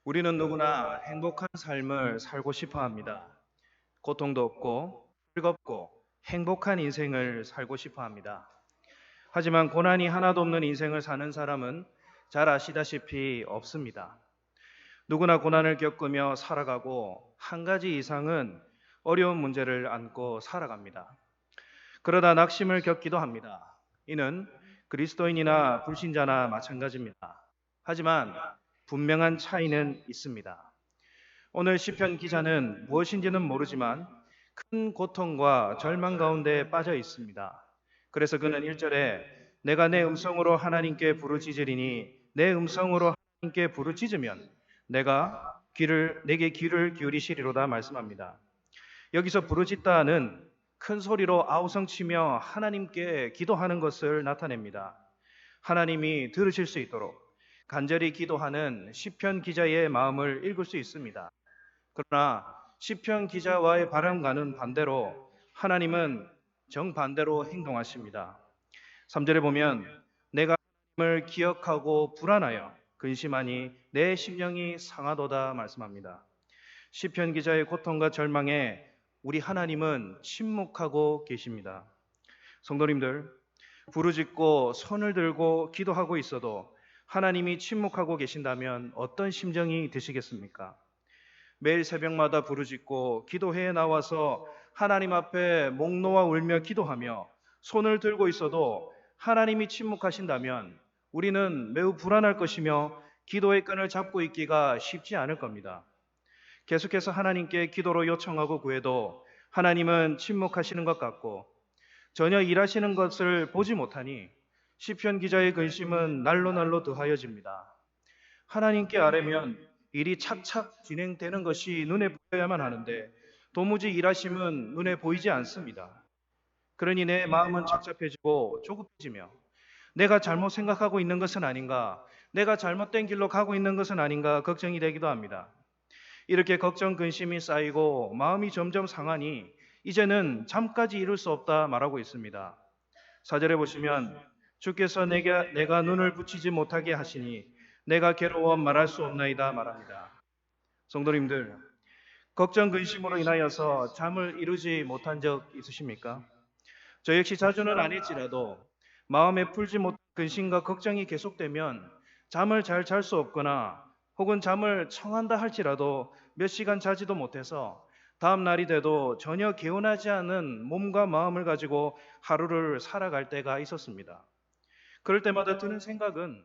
우리는 누구나 행복한 삶을 살고 싶어 합니다. 고통도 없고 즐겁고 행복한 인생을 살고 싶어 합니다. 하지만 고난이 하나도 없는 인생을 사는 사람은 잘 아시다시피 없습니다. 누구나 고난을 겪으며 살아가고 한 가지 이상은 어려운 문제를 안고 살아갑니다. 그러다 낙심을 겪기도 합니다. 이는 그리스도인이나 불신자나 마찬가지입니다. 하지만 분명한 차이는 있습니다. 오늘 시편 기자는 무엇인지는 모르지만 큰 고통과 절망 가운데 빠져 있습니다. 그래서 그는 1절에 내가 내 음성으로 하나님께 부르짖으리니 내 음성으로 하나님께 부르짖으면 내게 귀를 기울이시리로다 말씀합니다. 여기서 부르짖다는 큰 소리로 아우성치며 하나님께 기도하는 것을 나타냅니다. 하나님이 들으실 수 있도록 간절히 기도하는 시편 기자의 마음을 읽을 수 있습니다. 그러나 시편 기자와의 바람과는 반대로 하나님은 정반대로 행동하십니다. 3절에 보면 내가 하나님을 기억하고 불안하여 근심하니 내 심령이 상하도다 말씀합니다. 시편 기자의 고통과 절망에 우리 하나님은 침묵하고 계십니다. 성도님들, 부르짖고 손을 들고 기도하고 있어도 하나님이 침묵하고 계신다면 어떤 심정이 드시겠습니까? 매일 새벽마다 부르짖고 기도회에 나와서 하나님 앞에 목 놓아 울며 기도하며 손을 들고 있어도 하나님이 침묵하신다면 우리는 매우 불안할 것이며 기도의 끈을 잡고 있기가 쉽지 않을 겁니다. 계속해서 하나님께 기도로 요청하고 구해도 하나님은 침묵하시는 것 같고 전혀 일하시는 것을 보지 못하니 시편 기자의 근심은 날로 날로 더하여집니다. 하나님께 아뢰면 일이 착착 진행되는 것이 눈에 보여야만 하는데 도무지 일하심은 눈에 보이지 않습니다. 그러니 내 마음은 착잡해지고 조급해지며 내가 잘못 생각하고 있는 것은 아닌가, 내가 잘못된 길로 가고 있는 것은 아닌가 걱정이 되기도 합니다. 이렇게 걱정, 근심이 쌓이고 마음이 점점 상하니 이제는 잠까지 이룰 수 없다 말하고 있습니다. 4절에 보시면 주께서 내가 눈을 붙이지 못하게 하시니 내가 괴로워 말할 수 없나이다 말합니다. 성도님들, 걱정, 근심으로 인하여서 잠을 이루지 못한 적 있으십니까? 저 역시 자주는 아닐지라도 마음에 풀지 못한 근심과 걱정이 계속되면 잠을 잘 잘 수 없거나 혹은 잠을 청한다 할지라도 몇 시간 자지도 못해서 다음 날이 돼도 전혀 개운하지 않은 몸과 마음을 가지고 하루를 살아갈 때가 있었습니다. 그럴 때마다 드는 생각은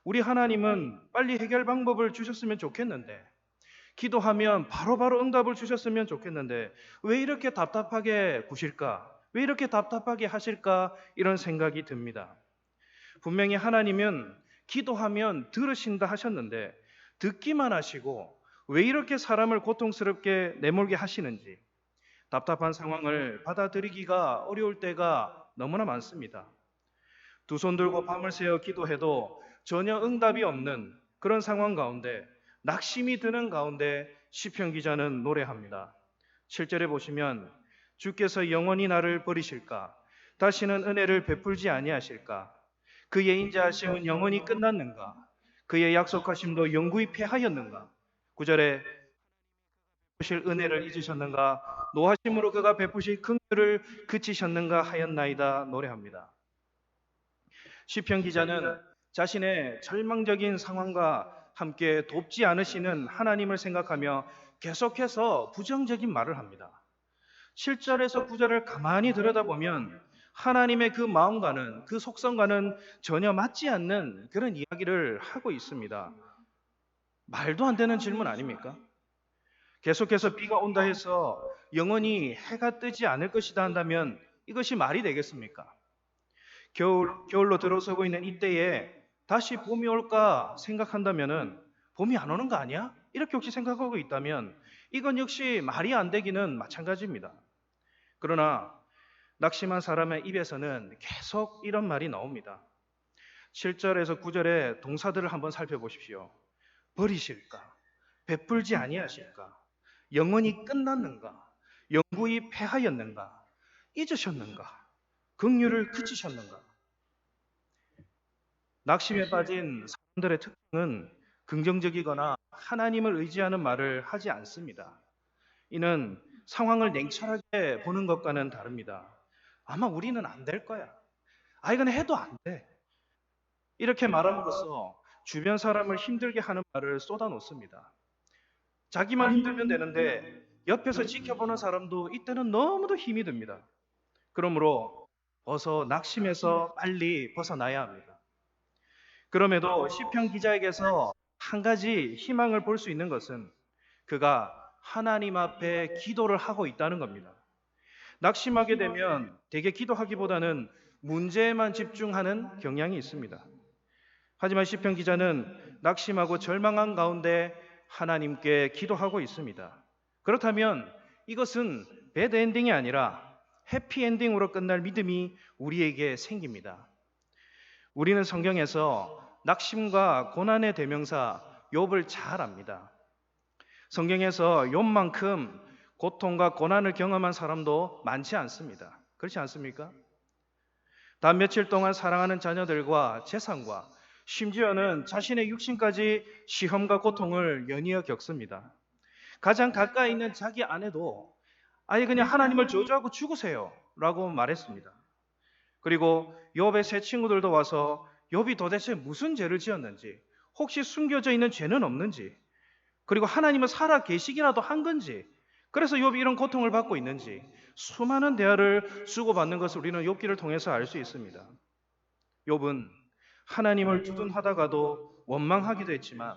우리 하나님은 빨리 해결 방법을 주셨으면 좋겠는데 기도하면 바로바로 응답을 주셨으면 좋겠는데 왜 이렇게 답답하게 구실까? 왜 이렇게 답답하게 하실까? 이런 생각이 듭니다. 분명히 하나님은 기도하면 들으신다 하셨는데 듣기만 하시고 왜 이렇게 사람을 고통스럽게 내몰게 하시는지 답답한 상황을 받아들이기가 어려울 때가 너무나 많습니다. 두 손 들고 밤을 새워 기도해도 전혀 응답이 없는 그런 상황 가운데 낙심이 드는 가운데 시편 기자는 노래합니다. 7절에 보시면 주께서 영원히 나를 버리실까? 다시는 은혜를 베풀지 아니하실까? 그의 인자하심은 영원히 끝났는가? 그의 약속하심도 영구히 패하였는가? 9절에 베푸실 은혜를 잊으셨는가? 노하심으로 그가 베푸실 긍휼을 그치셨는가 하였나이다 노래합니다. 시편 기자는 자신의 절망적인 상황과 함께 돕지 않으시는 하나님을 생각하며 계속해서 부정적인 말을 합니다. 7절에서 9절을 가만히 들여다보면 하나님의 그 마음과는 그 속성과는 전혀 맞지 않는 그런 이야기를 하고 있습니다. 말도 안 되는 질문 아닙니까? 계속해서 비가 온다 해서 영원히 해가 뜨지 않을 것이다 한다면 이것이 말이 되겠습니까? 겨울로 들어서고 있는 이때에 다시 봄이 올까 생각한다면은 봄이 안 오는 거 아니야? 이렇게 혹시 생각하고 있다면 이건 역시 말이 안 되기는 마찬가지입니다. 그러나 낙심한 사람의 입에서는 계속 이런 말이 나옵니다. 7절에서 9절의 동사들을 한번 살펴보십시오. 버리실까? 베풀지 아니하실까? 영원히 끝났는가? 영구히 패하였는가? 잊으셨는가? 긍휼을 그치셨는가? 낙심에 빠진 사람들의 특징은 긍정적이거나 하나님을 의지하는 말을 하지 않습니다. 이는 상황을 냉철하게 보는 것과는 다릅니다. 아마 우리는 안 될 거야. 아, 이건 해도 안 돼. 이렇게 말함으로써 주변 사람을 힘들게 하는 말을 쏟아놓습니다. 자기만 힘들면 되는데 옆에서 지켜보는 사람도 이때는 너무도 힘이 듭니다. 그러므로 어서 낙심해서 빨리 벗어나야 합니다. 그럼에도 시편 기자에게서 한 가지 희망을 볼 수 있는 것은 그가 하나님 앞에 기도를 하고 있다는 겁니다. 낙심하게 되면 대개 기도하기보다는 문제에만 집중하는 경향이 있습니다. 하지만 시편 기자는 낙심하고 절망한 가운데 하나님께 기도하고 있습니다. 그렇다면 이것은 배드 엔딩이 아니라 해피 엔딩으로 끝날 믿음이 우리에게 생깁니다. 우리는 성경에서 낙심과 고난의 대명사 욥을 잘 압니다. 성경에서 욥만큼 고통과 고난을 경험한 사람도 많지 않습니다. 그렇지 않습니까? 단 며칠 동안 사랑하는 자녀들과 재산과 심지어는 자신의 육신까지 시험과 고통을 연이어 겪습니다. 가장 가까이 있는 자기 아내도 아예 그냥 하나님을 저주하고 죽으세요 라고 말했습니다. 그리고 욥의 세 친구들도 와서 욥이 도대체 무슨 죄를 지었는지, 혹시 숨겨져 있는 죄는 없는지, 그리고 하나님은 살아 계시기라도 한 건지, 그래서 욥이 이런 고통을 받고 있는지 수많은 대화를 주고받는 것을 우리는 욥기를 통해서 알 수 있습니다. 욥은 하나님을 두둔하다가도 원망하기도 했지만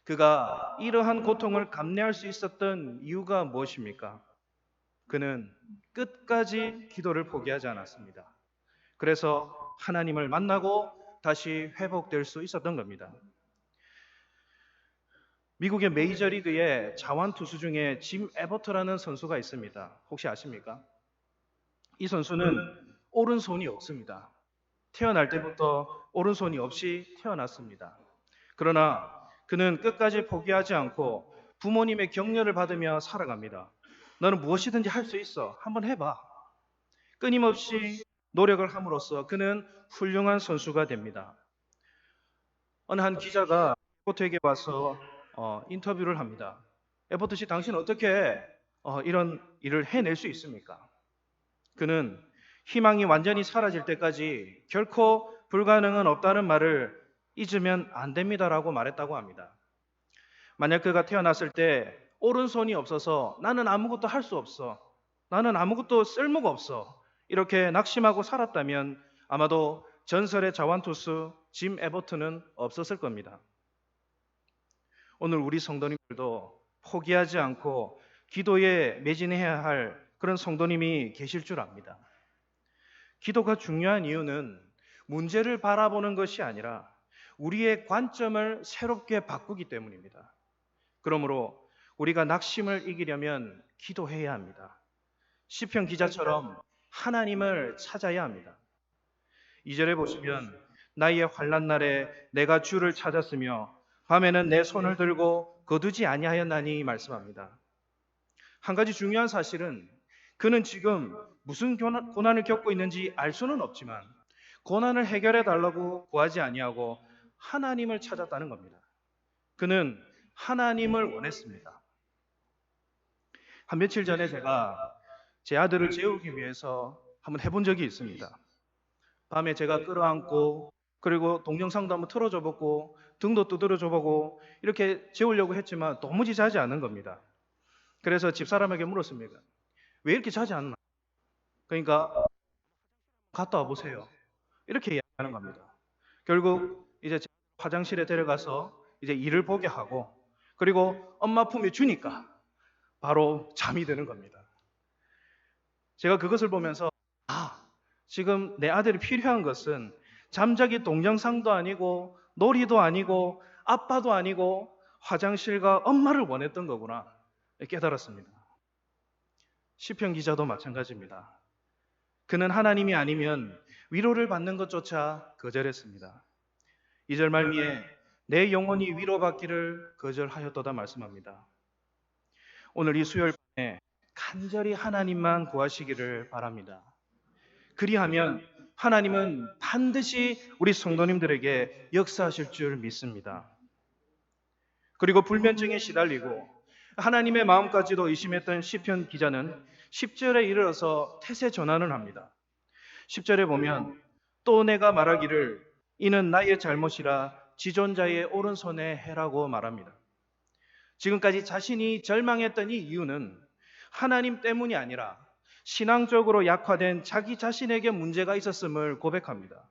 그가 이러한 고통을 감내할 수 있었던 이유가 무엇입니까? 그는 끝까지 기도를 포기하지 않았습니다. 그래서 하나님을 만나고 다시 회복될 수 있었던 겁니다. 미국의 메이저리그의 자완 투수 중에 짐 에버트라는 선수가 있습니다. 혹시 아십니까? 이 선수는 오른손이 없습니다. 태어날 때부터 오른손이 없이 태어났습니다. 그러나 그는 끝까지 포기하지 않고 부모님의 격려를 받으며 살아갑니다. 너는 무엇이든지 할 수 있어. 한번 해봐. 끊임없이 노력을 함으로써 그는 훌륭한 선수가 됩니다. 어느 한 기자가 에버트에게 와서 인터뷰를 합니다. 에버트 씨, 당신 어떻게 이런 일을 해낼 수 있습니까? 그는 희망이 완전히 사라질 때까지 결코 불가능은 없다는 말을 잊으면 안 됩니다라고 말했다고 합니다. 만약 그가 태어났을 때 오른손이 없어서 나는 아무것도 할 수 없어. 나는 아무것도 쓸모가 없어. 이렇게 낙심하고 살았다면 아마도 전설의 자완투수 짐 에버트는 없었을 겁니다. 오늘 우리 성도님들도 포기하지 않고 기도에 매진해야 할 그런 성도님이 계실 줄 압니다. 기도가 중요한 이유는 문제를 바라보는 것이 아니라 우리의 관점을 새롭게 바꾸기 때문입니다. 그러므로 우리가 낙심을 이기려면 기도해야 합니다. 시편 기자처럼 하나님을 찾아야 합니다. 2절에 보시면 나의 환난 날에 내가 주를 찾았으며 밤에는 내 손을 들고 거두지 아니하였나니 말씀합니다. 한 가지 중요한 사실은 그는 지금 무슨 고난을 겪고 있는지 알 수는 없지만 고난을 해결해 달라고 구하지 아니하고 하나님을 찾았다는 겁니다. 그는 하나님을 원했습니다. 한 며칠 전에 제가 제 아들을 재우기 위해서 한번 해본 적이 있습니다. 밤에 제가 끌어안고 그리고 동영상도 한번 틀어줘 보고 등도 두드려줘 보고 이렇게 재우려고 했지만 도무지 자지 않는 겁니다. 그래서 집사람에게 물었습니다. 왜 이렇게 자지 않나? 그러니까 갔다 와보세요. 이렇게 이야기하는 겁니다. 결국 이제 화장실에 데려가서 이제 일을 보게 하고 그리고 엄마 품에 주니까 바로 잠이 드는 겁니다. 제가 그것을 보면서 지금 내 아들이 필요한 것은 잠자기 동영상도 아니고 놀이도 아니고 아빠도 아니고 화장실과 엄마를 원했던 거구나 깨달았습니다. 시편 기자도 마찬가지입니다. 그는 하나님이 아니면 위로를 받는 것조차 거절했습니다. 2절 말미에 내 영혼이 위로받기를 거절하였도다 말씀합니다. 오늘 이 수요일에 간절히 하나님만 구하시기를 바랍니다. 그리하면 하나님은 반드시 우리 성도님들에게 역사하실 줄 믿습니다. 그리고 불면증에 시달리고 하나님의 마음까지도 의심했던 시편 기자는 10절에 이르러서 태세 전환을 합니다. 10절에 보면 또 내가 말하기를 이는 나의 잘못이라 지존자의 오른손에 해라고 말합니다. 지금까지 자신이 절망했던 이 이유는 하나님 때문이 아니라 신앙적으로 약화된 자기 자신에게 문제가 있었음을 고백합니다.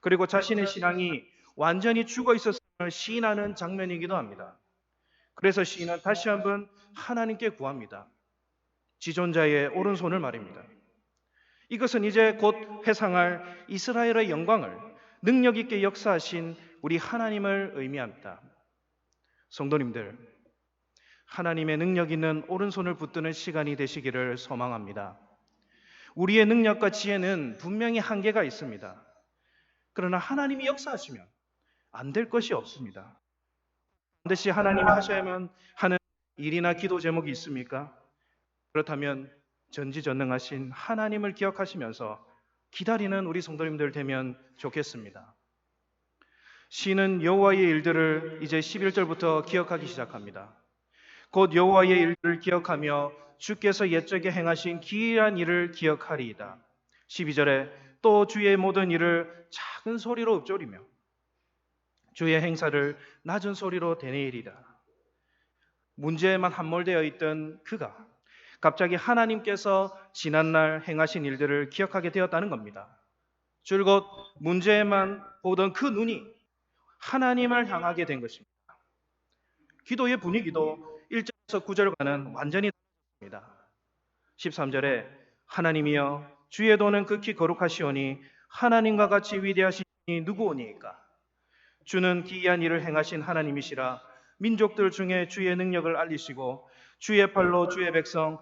그리고 자신의 신앙이 완전히 죽어 있었음을 시인하는 장면이기도 합니다. 그래서 시인은 다시 한번 하나님께 구합니다. 지존자의 오른손을 말입니다. 이것은 이제 곧 회상할 이스라엘의 영광을 능력 있게 역사하신 우리 하나님을 의미합니다. 성도님들, 하나님의 능력 있는 오른손을 붙드는 시간이 되시기를 소망합니다. 우리의 능력과 지혜는 분명히 한계가 있습니다. 그러나 하나님이 역사하시면 안 될 것이 없습니다. 반드시 하나님이 하셔야만 하는 일이나 기도 제목이 있습니까? 그렇다면 전지전능하신 하나님을 기억하시면서 기다리는 우리 성도님들 되면 좋겠습니다. 시는 여호와의 일들을 이제 11절부터 기억하기 시작합니다. 곧 여호와의 일들을 기억하며 주께서 옛적에 행하신 기이한 일을 기억하리이다. 12절에 또 주의 모든 일을 작은 소리로 읊조리며 주의 행사를 낮은 소리로 되뇌이리다. 문제에만 함몰되어 있던 그가 갑자기 하나님께서 지난날 행하신 일들을 기억하게 되었다는 겁니다. 줄곧 문제에만 보던 그 눈이 하나님을 향하게 된 것입니다. 기도의 분위기도 1절에서 9절과는 완전히 다릅니다. 13절에 하나님이여 주의 도는 극히 거룩하시오니 하나님과 같이 위대하신 분이 누구오니까? 주는 기이한 일을 행하신 하나님이시라. 민족들 중에 주의 능력을 알리시고 주의 팔로 주의 백성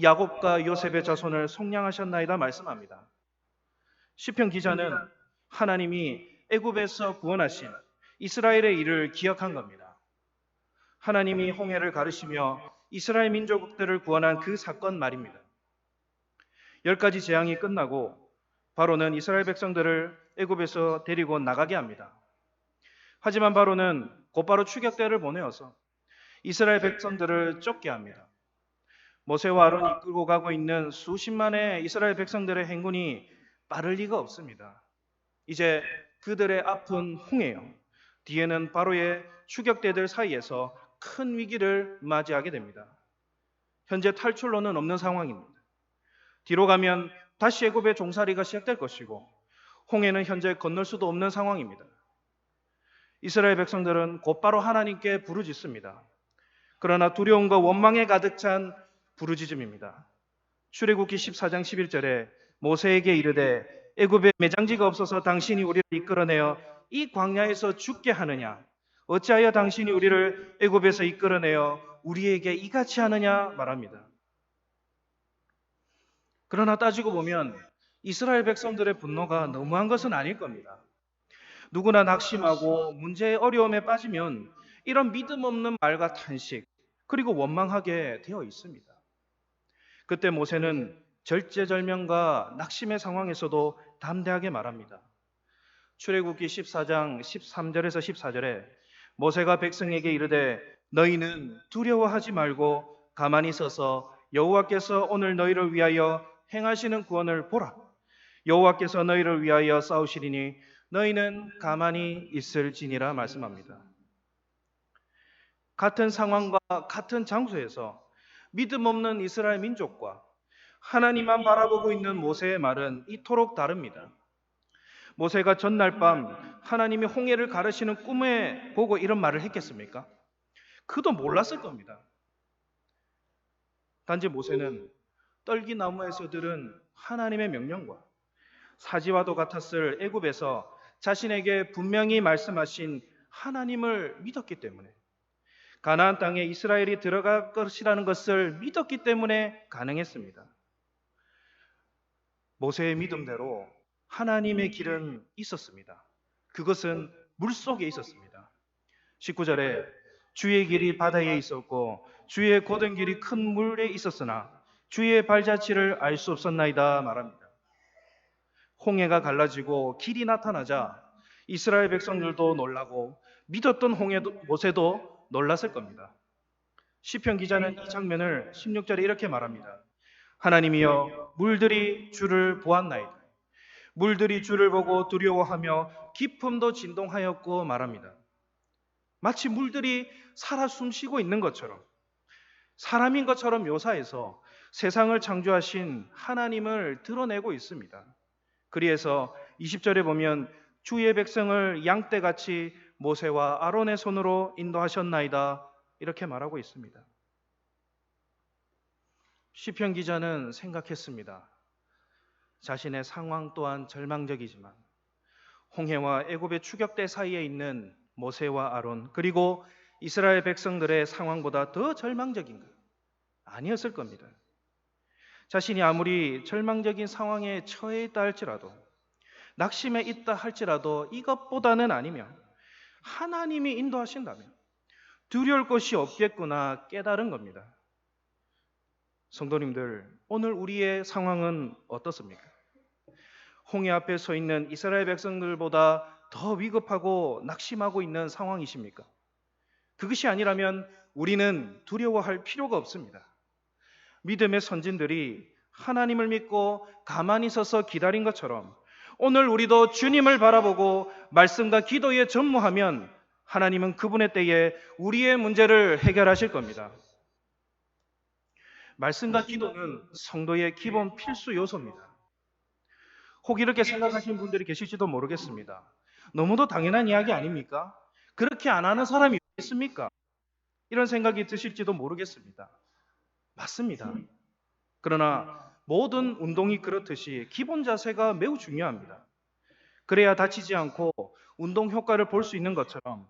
야곱과 요셉의 자손을 속량하셨나이다 말씀합니다. 시편 기자는 하나님이 애굽에서 구원하신 이스라엘의 일을 기억한 겁니다. 하나님이 홍해를 가르시며 이스라엘 민족들을 구원한 그 사건 말입니다. 10가지 재앙이 끝나고 바로는 이스라엘 백성들을 애굽에서 데리고 나가게 합니다. 하지만 바로는 곧바로 추격대를 보내어서 이스라엘 백성들을 쫓게 합니다. 모세와 아론이 이끌고 가고 있는 수십만의 이스라엘 백성들의 행군이 빠를 리가 없습니다. 이제 그들의 앞은 홍해요. 뒤에는 바로의 추격대들 사이에서 큰 위기를 맞이하게 됩니다. 현재 탈출로는 없는 상황입니다. 뒤로 가면 다시 애굽의 종살이가 시작될 것이고 홍해는 현재 건널 수도 없는 상황입니다. 이스라엘 백성들은 곧바로 하나님께 부르짖습니다. 그러나 두려움과 원망에 가득 찬 부르짖음입니다. 출애굽기 14장 11절에 모세에게 이르되 애굽에 매장지가 없어서 당신이 우리를 이끌어내어 이 광야에서 죽게 하느냐? 어찌하여 당신이 우리를 애굽에서 이끌어내어 우리에게 이같이 하느냐 말합니다. 그러나 따지고 보면 이스라엘 백성들의 분노가 너무한 것은 아닐 겁니다. 누구나 낙심하고 문제의 어려움에 빠지면 이런 믿음 없는 말과 탄식 그리고 원망하게 되어 있습니다. 그때 모세는 절제절명과 낙심의 상황에서도 담대하게 말합니다. 출애굽기 14장 13절에서 14절에 모세가 백성에게 이르되 너희는 두려워하지 말고 가만히 서서 여호와께서 오늘 너희를 위하여 행하시는 구원을 보라. 여호와께서 너희를 위하여 싸우시리니 너희는 가만히 있을지니라 말씀합니다. 같은 상황과 같은 장소에서 믿음 없는 이스라엘 민족과 하나님만 바라보고 있는 모세의 말은 이토록 다릅니다. 모세가 전날 밤 하나님이 홍해를 가르시는 꿈에 보고 이런 말을 했겠습니까? 그도 몰랐을 겁니다. 단지 모세는 떨기나무에서 들은 하나님의 명령과 사지와도 같았을 애굽에서 자신에게 분명히 말씀하신 하나님을 믿었기 때문에 가나안 땅에 이스라엘이 들어갈 것이라는 것을 믿었기 때문에 가능했습니다. 모세의 믿음대로 하나님의 길은 있었습니다. 그것은 물속에 있었습니다. 19절에 주의 길이 바다에 있었고 주의 곧은 길이 큰 물에 있었으나 주의 발자취를 알 수 없었나이다 말합니다. 홍해가 갈라지고 길이 나타나자 이스라엘 백성들도 놀라고 믿었던 모세도 놀랐을 겁니다. 시편 기자는 이 장면을 16절에 이렇게 말합니다. 하나님이여 물들이 주를 보았나이다. 물들이 주를 보고 두려워하며 깊음도 진동하였고 말합니다. 마치 물들이 살아 숨쉬고 있는 것처럼 사람인 것처럼 묘사해서 세상을 창조하신 하나님을 드러내고 있습니다. 그리해서 20절에 보면 주의 백성을 양떼같이 모세와 아론의 손으로 인도하셨나이다 이렇게 말하고 있습니다. 시편 기자는 생각했습니다. 자신의 상황 또한 절망적이지만 홍해와 애굽의 추격대 사이에 있는 모세와 아론 그리고 이스라엘 백성들의 상황보다 더 절망적인 것 아니었을 겁니다. 자신이 아무리 절망적인 상황에 처해 있다 할지라도 낙심에 있다 할지라도 이것보다는 아니면 하나님이 인도하신다면 두려울 것이 없겠구나 깨달은 겁니다. 성도님들, 오늘 우리의 상황은 어떻습니까? 홍해 앞에 서 있는 이스라엘 백성들보다 더 위급하고 낙심하고 있는 상황이십니까? 그것이 아니라면 우리는 두려워할 필요가 없습니다. 믿음의 선진들이 하나님을 믿고 가만히 서서 기다린 것처럼 오늘 우리도 주님을 바라보고 말씀과 기도에 전무하면 하나님은 그분의 때에 우리의 문제를 해결하실 겁니다. 말씀과 기도는 성도의 기본 필수 요소입니다. 혹 이렇게 생각하시는 분들이 계실지도 모르겠습니다. 너무도 당연한 이야기 아닙니까? 그렇게 안 하는 사람이 있습니까? 이런 생각이 드실지도 모르겠습니다. 맞습니다. 그러나 모든 운동이 그렇듯이 기본 자세가 매우 중요합니다. 그래야 다치지 않고 운동 효과를 볼 수 있는 것처럼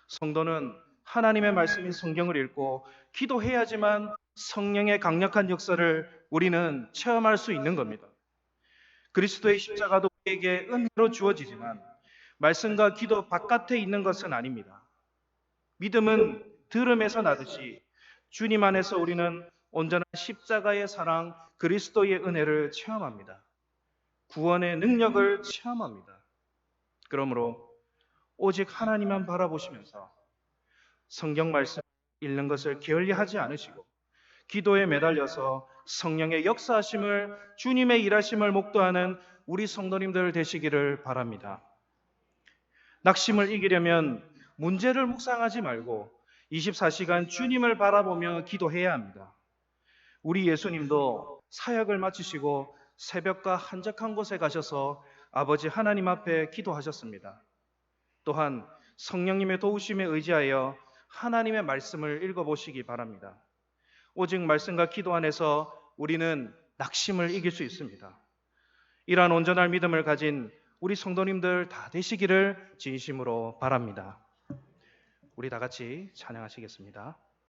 성도는 하나님의 말씀인 성경을 읽고 기도해야지만 성령의 강력한 역사를 우리는 체험할 수 있는 겁니다. 그리스도의 십자가도 우리에게 은혜로 주어지지만 말씀과 기도 바깥에 있는 것은 아닙니다. 믿음은 들음에서 나듯이 주님 안에서 우리는 온전한 십자가의 사랑, 그리스도의 은혜를 체험합니다. 구원의 능력을 체험합니다. 그러므로 오직 하나님만 바라보시면서 성경 말씀 읽는 것을 게을리하지 않으시고 기도에 매달려서 성령의 역사하심을 주님의 일하심을 목도하는 우리 성도님들 되시기를 바랍니다. 낙심을 이기려면 문제를 묵상하지 말고 24시간 주님을 바라보며 기도해야 합니다. 우리 예수님도 사역을 마치시고 새벽과 한적한 곳에 가셔서 아버지 하나님 앞에 기도하셨습니다. 또한 성령님의 도우심에 의지하여 하나님의 말씀을 읽어보시기 바랍니다. 오직 말씀과 기도 안에서 우리는 낙심을 이길 수 있습니다. 이러한 온전한 믿음을 가진 우리 성도님들 다 되시기를 진심으로 바랍니다. 우리 다 같이 찬양하시겠습니다.